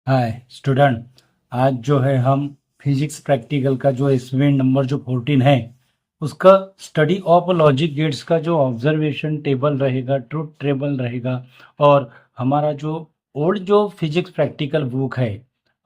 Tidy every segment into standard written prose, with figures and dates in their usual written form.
Hi student. आज जो है हम फिजिक्स प्रैक्टिकल का जो एक्सपेरिमेंट नंबर जो 14 है उसका स्टडी ऑफ लॉजिक गेट्स का जो ऑब्जर्वेशन टेबल रहेगा, ट्रुथ टेबल रहेगा। और हमारा जो ओल्ड जो फिजिक्स प्रैक्टिकल बुक है,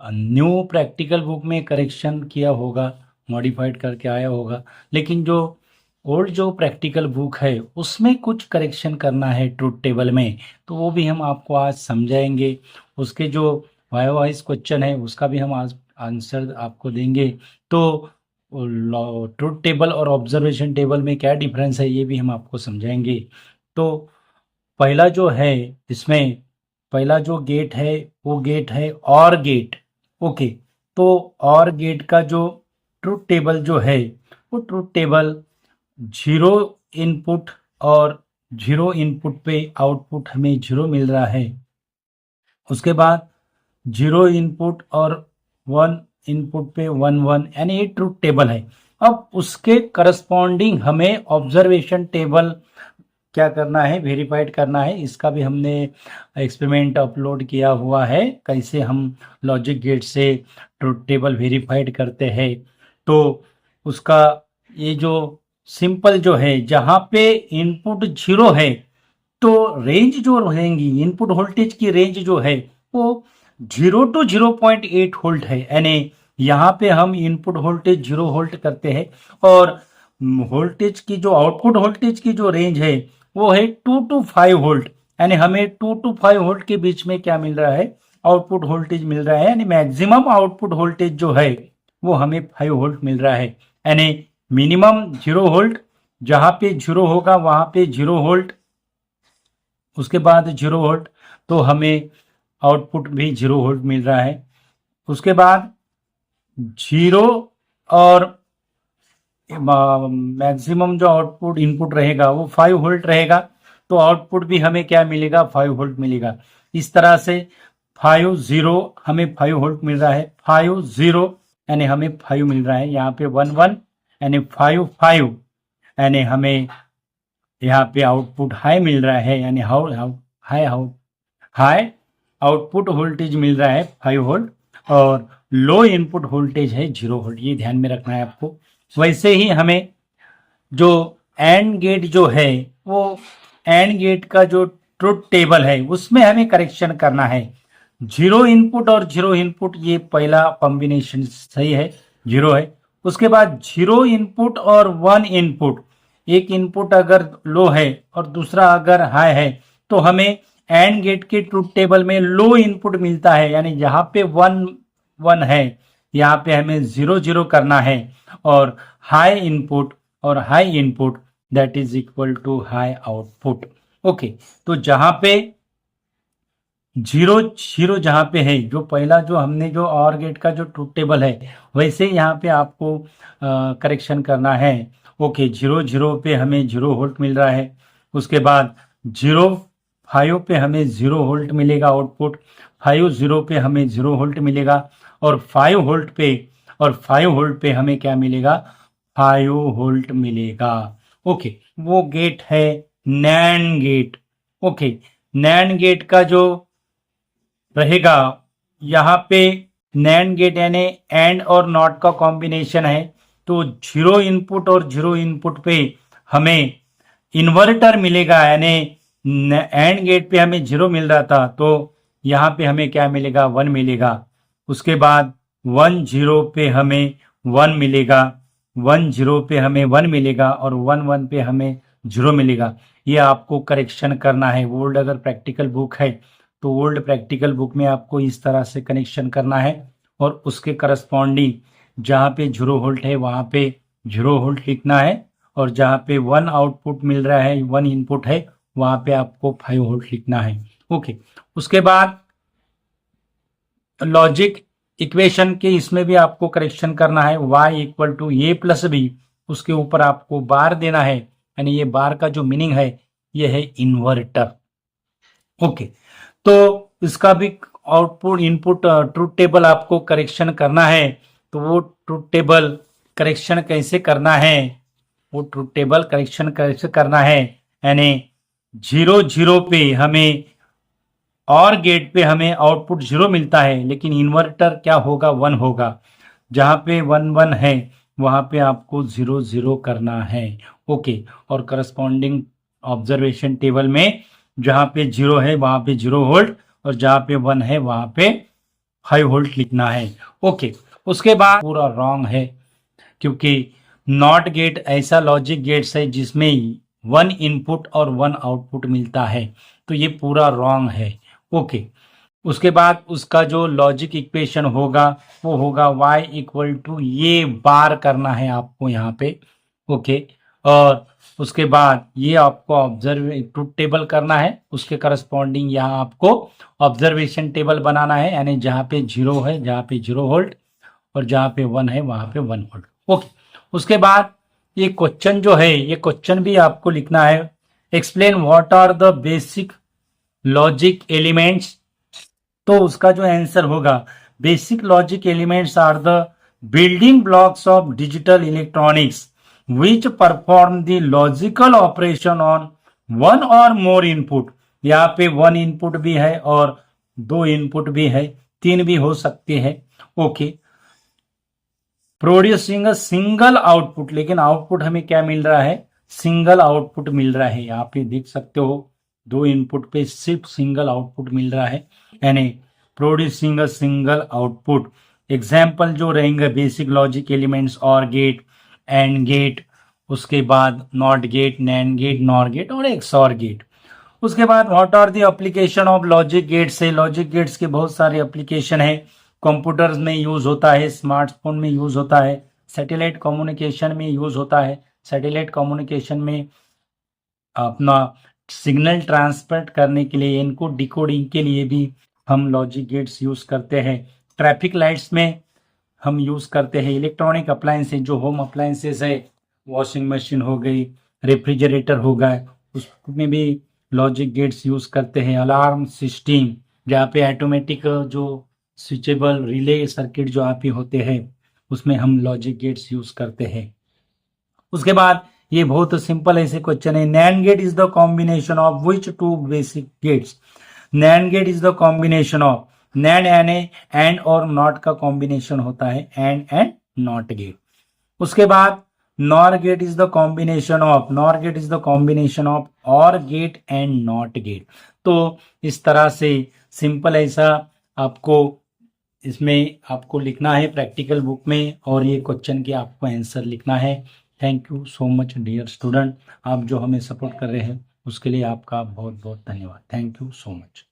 न्यू प्रैक्टिकल बुक में करेक्शन किया होगा, मॉडिफाइड करके आया होगा। लेकिन जो ओल्ड जो प्रैक्टिकल बुक है उसमें कुछ करेक्शन करना है ट्रुथ टेबल में, तो वो भी हम आपको आज समझाएंगे। उसके जो वाइस क्वेश्चन है उसका भी हम आज आंसर आपको देंगे। तो ट्रुथ टेबल और ऑब्जर्वेशन टेबल में क्या डिफरेंस है ये भी हम आपको समझाएंगे। तो पहला जो है, इसमें पहला जो गेट है वो गेट है और गेट। ओके, तो और गेट का जो ट्रुथ टेबल जो है वो ट्रुथ टेबल जीरो इनपुट और जीरो इनपुट पे आउटपुट हमें जीरो मिल रहा है। उसके बाद जीरो इनपुट और वन इनपुट पे वन वन, यानी ये ट्रुथ टेबल है। अब उसके करस्पॉन्डिंग हमें ऑब्जर्वेशन टेबल क्या करना है, वेरीफाइड करना है। इसका भी हमने एक्सपेरिमेंट अपलोड किया हुआ है, कैसे हम लॉजिक गेट से ट्रुथ टेबल वेरीफाइड करते हैं। तो उसका ये जो सिंपल जो है, जहाँ पे इनपुट जीरो है तो रेंज जो रहेंगी, इनपुट वोल्टेज की रेंज जो है वो 0 to 0.8 वोल्ट है। यानी यहाँ पे हम इनपुट वोल्टेज 0 वोल्ट करते हैं और वोल्टेज की जो आउटपुट वोल्टेज की जो रेंज है वो है 2 to 5 वोल्ट। यानी हमें 2 to 5 वोल्ट के बीच में क्या मिल रहा है, आउटपुट वोल्टेज मिल रहा है। यानी मैक्सिमम आउटपुट वोल्टेज जो है वो हमें 5 वोल्ट मिल रहा है। यानी मिनिमम 0 वोल्ट, जहाँ पे 0 होगा वहाँ पे 0 वोल्ट, उसके बाद 0 वोल्ट, तो हमें आउटपुट भी 0 वोल्ट मिल रहा है। उसके बाद 0 और मैक्सिमम जो आउटपुट इनपुट रहेगा वो 5 वोल्ट रहेगा, तो आउटपुट भी हमें क्या मिलेगा, 5 वोल्ट मिलेगा। इस तरह से 5 0 हमें 5 वोल्ट मिल रहा है, 5 0 यानी हमें 5 मिल रहा है। यहाँ पे 1 1 यानी 5 5, यानी हमें यहाँ पे आउटपुट हाई मिल रहा है। यानी हाई हाई आउटपुट वोल्टेज मिल रहा है 5 वोल्ट और लो इनपुट वोल्टेज है 0 वोल्ट। ये ध्यान में रखना है आपको। वैसे ही हमें जो एंड गेट जो है वो एंड गेट का जो ट्रुथ टेबल है उसमें हमें करेक्शन करना है। 0 इनपुट और 0 इनपुट, ये पहला कॉम्बिनेशन सही है, 0 है। उसके बाद 0 इनपुट और 1 इनपुट, एक इनपुट अगर लो है और दूसरा अगर हाई है तो हमें एंड गेट के ट्रुथ टेबल में लो इनपुट मिलता है। यानी जहाँ पे 1 1 है यहाँ पे हमें 0 0 करना है और हाई इनपुट और high input that is equal to high output. Okay, तो जहाँ पे 0 0 जहाँ पे है, जो पहला जो हमने जो और गेट का जो ट्रुथ टेबल है वैसे यहाँ पे आपको करेक्शन करना है। ओके, 0 0 पे हमें 0 वोल्ट मिल रहा है। उसके बाद 0 5 पे हमें 0 वोल्ट मिलेगा आउटपुट, 5 0 पे हमें 0 वोल्ट मिलेगा और 5 वोल्ट पे हमें क्या मिलेगा, 5 वोल्ट मिलेगा। ओके, वो गेट है NAND gate. Okay, NAND gate का जो रहेगा, यहाँ पे नैंड गेट यानी एंड और नॉट का कॉम्बिनेशन है। तो 0 इनपुट और 0 इनपुट पे हमें इन्वर्टर मिलेगा। यानी एंड गेट पे हमें 0 मिल रहा था तो यहाँ पे हमें क्या मिलेगा, 1 मिलेगा। उसके बाद 1 0 पे हमें 1 मिलेगा, 1 0 पे हमें 1 मिलेगा और 1 1 पे हमें 0 मिलेगा। ये आपको करेक्शन करना है। ओल्ड अगर प्रैक्टिकल बुक है तो ओल्ड प्रैक्टिकल बुक में आपको इस तरह से कनेक्शन करना है और उसके करस्पॉन्डिंग जहाँ पे 0 वोल्ट है वहाँ पे 0 वोल्ट लिखना है और जहाँ पे 1 आउटपुट मिल रहा है, 1 इनपुट है, वहाँ पे आपको 5 वोल्ट लिखना है। ओके, उसके बाद लॉजिक इक्वेशन के इसमें भी आपको करेक्शन करना है। y equal to a plus b, उसके ऊपर आपको बार देना है। यानी ये बार का जो मीनिंग है ये है इन्वर्टर। ओके, तो इसका भी आउटपुट इनपुट ट्रुथ टेबल आपको करेक्शन करना है। तो वो ट्रुथ टेबल करेक्शन कैसे करना है, वो ट्रुथ टेबल करेक्शन कैसे करना है, यानी 0 0 पे हमें और गेट पे हमें आउटपुट 0 मिलता है, लेकिन इन्वर्टर क्या होगा, 1 होगा। जहां पे 1 1 है वहां पे आपको 0 0 करना है। ओके, और करस्पॉन्डिंग ऑब्जर्वेशन टेबल में जहां पे 0 है वहां पे 0 वोल्ट, और जहां पे 1 है वहां पे 5 वोल्ट लिखना है। ओके, उसके बाद पूरा रॉन्ग है, क्योंकि नॉट गेट ऐसा लॉजिक गेट्स है जिसमें 1 इनपुट और 1 आउटपुट मिलता है, तो ये पूरा रॉन्ग है। ओके, उसके बाद उसका जो लॉजिक इक्वेशन होगा वो होगा y इक्वल टू, ये बार करना है आपको यहाँ पे। ओके, और उसके बाद ये आपको ऑब्जर्व ट्रुथ टेबल करना है, उसके करस्पॉन्डिंग यहाँ आपको ऑब्जर्वेशन टेबल बनाना है, यानी जहाँ पे 0 है जहाँ पे 0 वोल्ट, और जहाँ पे 1 है वहाँ पे 1 वोल्ट। ओके, उसके बाद ये क्वेश्चन जो है, ये क्वेश्चन भी आपको लिखना है। Explain what are the basic logic elements. तो उसका जो आंसर होगा, basic logic elements are the building blocks of digital electronics which perform the logical operation on 1 or more input. यहाँ पे 1 इनपुट भी है और 2 इनपुट भी है, 3 भी हो सकते हैं। Okay, producing a single output, लेकिन आउटपुट हमें क्या मिल रहा है, सिंगल आउटपुट मिल रहा है। यहाँ पे देख सकते हो 2 इनपुट पे सिर्फ सिंगल आउटपुट मिल रहा है, यानी producing a single output. Example जो रहेंगे basic logic elements, OR gate, AND gate, उसके बाद NOT gate, NAND gate, NOR gate और एक्सऑर गेट। उसके बाद what are the application of logic gates है। लॉजिक गेट्स के बहुत सारे एप्लीकेशन है, कंप्यूटर्स में यूज होता है, स्मार्टफोन में यूज होता है, सैटेलाइट कम्युनिकेशन में यूज होता है। सैटेलाइट कम्युनिकेशन में अपना सिग्नल ट्रांसमिट करने के लिए, इनको डिकोडिंग के लिए भी हम लॉजिक गेट्स यूज करते हैं। ट्रैफिक लाइट्स में हम यूज करते हैं। इलेक्ट्रॉनिक अप्लायंसेज, जो होम अप्लायंसेज है, वॉशिंग मशीन हो गई, रेफ्रिजरेटर हो गए, उसमें भी लॉजिक गेट्स यूज करते हैं। अलार्म सिस्टम, जहाँ पे ऑटोमेटिक जो स्विचेबल रिले सर्किट जो आप ही होते हैं, उसमें हम लॉजिक गेट्स यूज करते हैं। उसके बाद ये बहुत सिंपल ऐसे क्वेश्चन है, NAND gate is the combination of which two basic gates. NAND gate is the combination of, NAND यानी एंड और नॉट का कॉम्बिनेशन होता है, एंड नॉट गेट। उसके बाद NOR gate is the combination of, NOR gate is the combination of OR gate and NOT gate. तो इस तरह से सिंपल ऐसा आपको इसमें आपको लिखना है प्रैक्टिकल बुक में, और ये क्वेश्चन के आपको आंसर लिखना है। Thank you so much dear student, आप जो हमें सपोर्ट कर रहे हैं उसके लिए आपका बहुत बहुत धन्यवाद। Thank you so much.